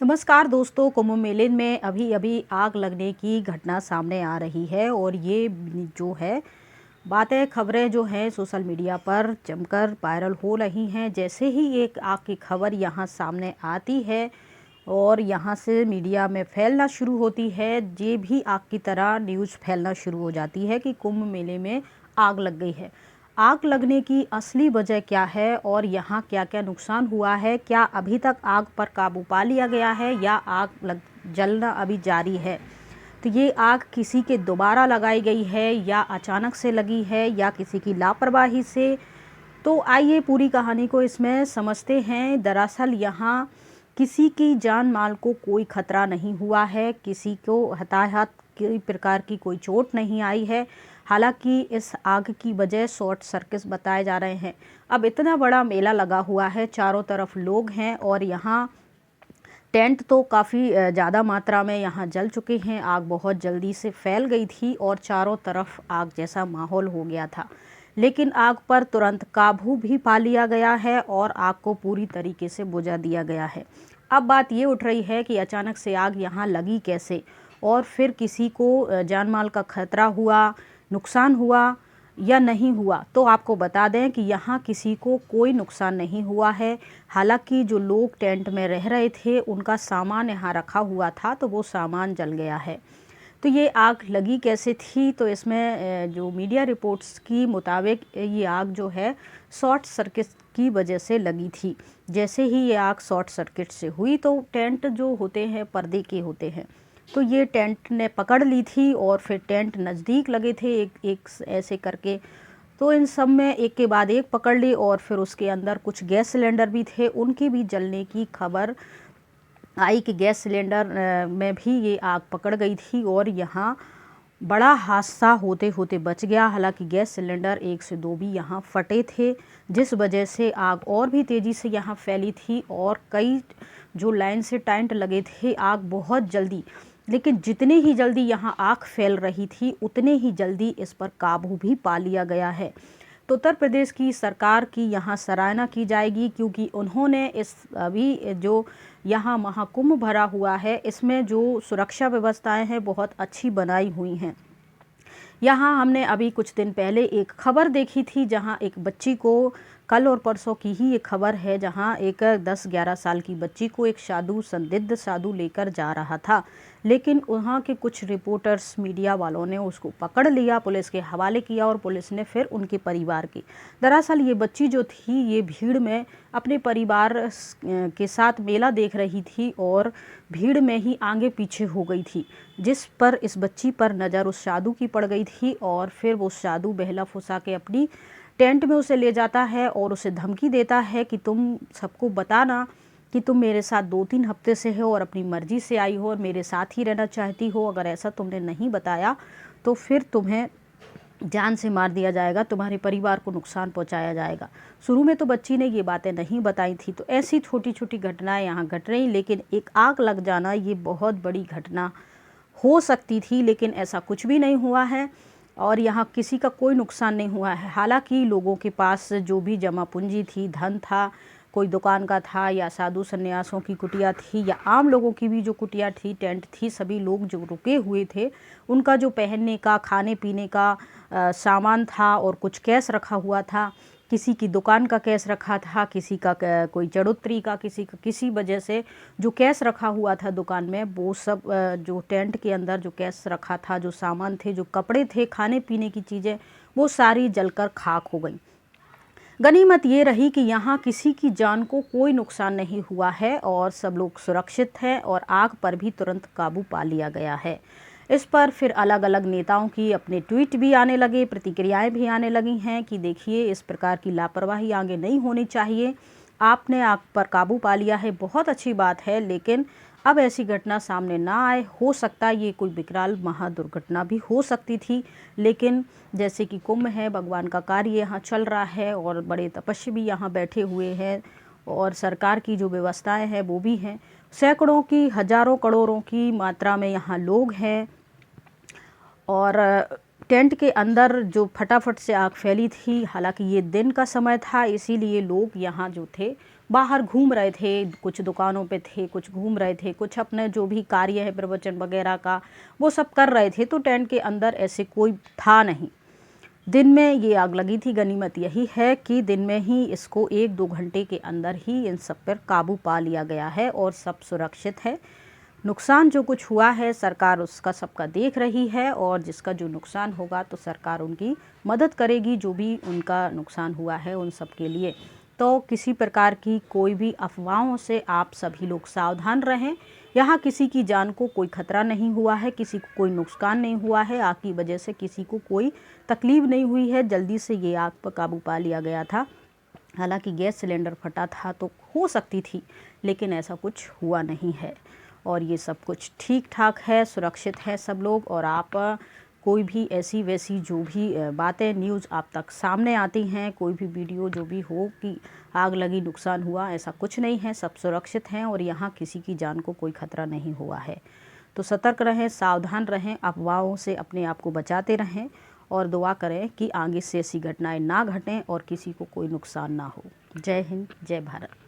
नमस्कार दोस्तों, कुंभ मेले में अभी अभी आग लगने की घटना सामने आ रही है और ये जो है बातें खबरें जो हैं सोशल मीडिया पर जमकर वायरल हो रही हैं। जैसे ही एक आग की खबर यहाँ सामने आती है और यहाँ से मीडिया में फैलना शुरू होती है, ये भी आग की तरह न्यूज़ फैलना शुरू हो जाती है कि कुंभ मेले में आग लग गई है। आग लगने की असली वजह क्या है और यहाँ क्या क्या नुकसान हुआ है, क्या अभी तक आग पर काबू पा लिया गया है या जलना अभी जारी है। तो ये आग किसी के दोबारा लगाई गई है या अचानक से लगी है या किसी की लापरवाही से। तो आइए पूरी कहानी को इसमें समझते हैं। दरअसल यहाँ किसी की जान माल को कोई खतरा नहीं हुआ है, किसी को हताहत की प्रकार की कोई चोट नहीं आई है। हालांकि इस आग की वजह शॉर्ट सर्किट बताए जा रहे हैं। अब इतना बड़ा मेला लगा हुआ है, चारों तरफ लोग हैं और यहाँ टेंट तो काफ़ी ज़्यादा मात्रा में यहाँ जल चुके हैं। आग बहुत जल्दी से फैल गई थी और चारों तरफ आग जैसा माहौल हो गया था, लेकिन आग पर तुरंत काबू भी पा लिया गया है और आग को पूरी तरीके से बुझा दिया गया है। अब बात ये उठ रही है कि अचानक से आग यहाँ लगी कैसे और फिर किसी को जान माल का खतरा हुआ, नुकसान हुआ या नहीं हुआ। तो आपको बता दें कि यहाँ किसी को कोई नुकसान नहीं हुआ है। हालांकि जो लोग टेंट में रह रहे थे उनका सामान यहाँ रखा हुआ था, तो वो सामान जल गया है। तो ये आग लगी कैसे थी, तो इसमें जो मीडिया रिपोर्ट्स की मुताबिक ये आग जो है शॉर्ट सर्किट की वजह से लगी थी। जैसे ही ये आग शॉर्ट सर्किट से हुई तो टेंट जो होते हैं पर्दे के होते हैं, तो ये टेंट ने पकड़ ली थी और फिर टेंट नज़दीक लगे थे एक एक ऐसे करके। तो इन सब में एक के बाद एक पकड़ ली और फिर उसके अंदर कुछ गैस सिलेंडर भी थे, उनकी भी जलने की खबर आई कि गैस सिलेंडर में भी ये आग पकड़ गई थी और यहाँ बड़ा हादसा होते होते बच गया। हालांकि गैस सिलेंडर 1 से 2 भी यहाँ फटे थे, जिस वजह से आग और भी तेज़ी से यहाँ फैली थी और कई जो लाइन से टेंट लगे थे आग बहुत जल्दी, लेकिन जितनी ही जल्दी यहाँ आग फैल रही थी उतने ही जल्दी इस पर काबू भी पा लिया गया है। तो उत्तर प्रदेश की सरकार की यहाँ सराहना की जाएगी, क्योंकि उन्होंने इस अभी जो यहाँ महाकुंभ भरा हुआ है इसमें जो सुरक्षा व्यवस्थाएं हैं बहुत अच्छी बनाई हुई हैं। यहाँ हमने अभी कुछ दिन पहले एक खबर देखी थी जहाँ एक बच्ची को, कल और परसों की ही ये खबर है, जहाँ एक 10-11 साल की बच्ची को एक संदिग्ध साधु लेकर जा रहा था, लेकिन वहाँ के कुछ रिपोर्टर्स मीडिया वालों ने उसको पकड़ लिया, पुलिस के हवाले किया और पुलिस ने फिर उनके परिवार की। दरअसल ये बच्ची जो थी ये भीड़ में अपने परिवार के साथ मेला देख रही थी और भीड़ में ही आगे पीछे हो गई थी, जिस पर इस बच्ची पर नज़र उस साधु की पड़ गई थी और फिर वो साधु बहला फुसा के अपनी टेंट में उसे ले जाता है और उसे धमकी देता है कि तुम सबको बताना कि तुम मेरे साथ 2-3 हफ्ते से हो और अपनी मर्जी से आई हो और मेरे साथ ही रहना चाहती हो। अगर ऐसा तुमने नहीं बताया तो फिर तुम्हें जान से मार दिया जाएगा, तुम्हारे परिवार को नुकसान पहुंचाया जाएगा। शुरू में तो बच्ची ने ये बातें नहीं बताई थी। तो ऐसी छोटी छोटी घटनाएं यहाँ घट रही, लेकिन एक आग लग जाना ये बहुत बड़ी घटना हो सकती थी, लेकिन ऐसा कुछ भी नहीं हुआ है और यहाँ किसी का कोई नुकसान नहीं हुआ है। हालांकि लोगों के पास जो भी जमा पूंजी थी, धन था, कोई दुकान का था या साधु संन्यासों की कुटिया थी या आम लोगों की भी जो कुटिया थी, टेंट थी, सभी लोग जो रुके हुए थे उनका जो पहनने का, खाने पीने का सामान था और कुछ कैश रखा हुआ था। किसी की दुकान का कैश रखा था, किसी का कोई चढ़ोतरी का, किसी का किसी वजह से जो कैश रखा हुआ था दुकान में, वो सब जो टेंट के अंदर जो कैश रखा था, जो सामान थे, जो कपड़े थे, खाने पीने की चीज़ें, वो सारी जलकर खाक हो गई। गनीमत ये रही कि यहाँ किसी की जान को कोई नुकसान नहीं हुआ है और सब लोग सुरक्षित हैं और आग पर भी तुरंत काबू पा लिया गया है। इस पर फिर अलग अलग नेताओं की अपने ट्वीट भी आने लगे, प्रतिक्रियाएं भी आने लगी हैं कि देखिए इस प्रकार की लापरवाही आगे नहीं होनी चाहिए, आपने आग पर काबू पा लिया है, बहुत अच्छी बात है, लेकिन अब ऐसी घटना सामने ना आए। हो सकता है ये कोई विकराल महादुर्घटना भी हो सकती थी, लेकिन जैसे कि कुंभ है, भगवान का कार्य यहाँ चल रहा है और बड़े तपस्वी भी यहाँ बैठे हुए हैं और सरकार की जो व्यवस्थाएं हैं वो भी हैं। सैकड़ों की, हजारों करोड़ों की मात्रा में यहाँ लोग हैं और टेंट के अंदर जो फटाफट से आग फैली थी। हालांकि ये दिन का समय था, इसीलिए लोग यहाँ जो थे बाहर घूम रहे थे, कुछ दुकानों पे थे, कुछ घूम रहे थे, कुछ अपने जो भी कार्य है प्रवचन वगैरह का वो सब कर रहे थे। तो टेंट के अंदर ऐसे कोई था नहीं। दिन में ये आग लगी थी। गनीमत यही है कि दिन में ही इसको 1-2 घंटे के अंदर ही इन सब पर काबू पा लिया गया है और सब सुरक्षित है। नुकसान जो कुछ हुआ है सरकार उसका सबका देख रही है और जिसका जो नुकसान होगा तो सरकार उनकी मदद करेगी, जो भी उनका नुकसान हुआ है उन सब के लिए। तो किसी प्रकार की कोई भी अफवाहों से आप सभी लोग सावधान रहें। यहाँ किसी की जान को कोई खतरा नहीं हुआ है, किसी को कोई नुकसान नहीं हुआ है, आग की वजह से किसी को कोई तकलीफ नहीं हुई है। जल्दी से ये आग पर काबू पा लिया गया था। हालांकि गैस सिलेंडर फटा था तो हो सकती थी, लेकिन ऐसा कुछ हुआ नहीं है और ये सब कुछ ठीक ठाक है, सुरक्षित है सब लोग। और आप कोई भी ऐसी वैसी जो भी बातें न्यूज़ आप तक सामने आती हैं, कोई भी वीडियो जो भी हो कि आग लगी नुकसान हुआ, ऐसा कुछ नहीं है, सब सुरक्षित हैं और यहाँ किसी की जान को कोई खतरा नहीं हुआ है। तो सतर्क रहें, सावधान रहें, अफवाहों से अपने आप को बचाते रहें और दुआ करें कि आगे से ऐसी घटनाएं ना घटें और किसी को कोई नुकसान ना हो। जय हिंद, जय भारत।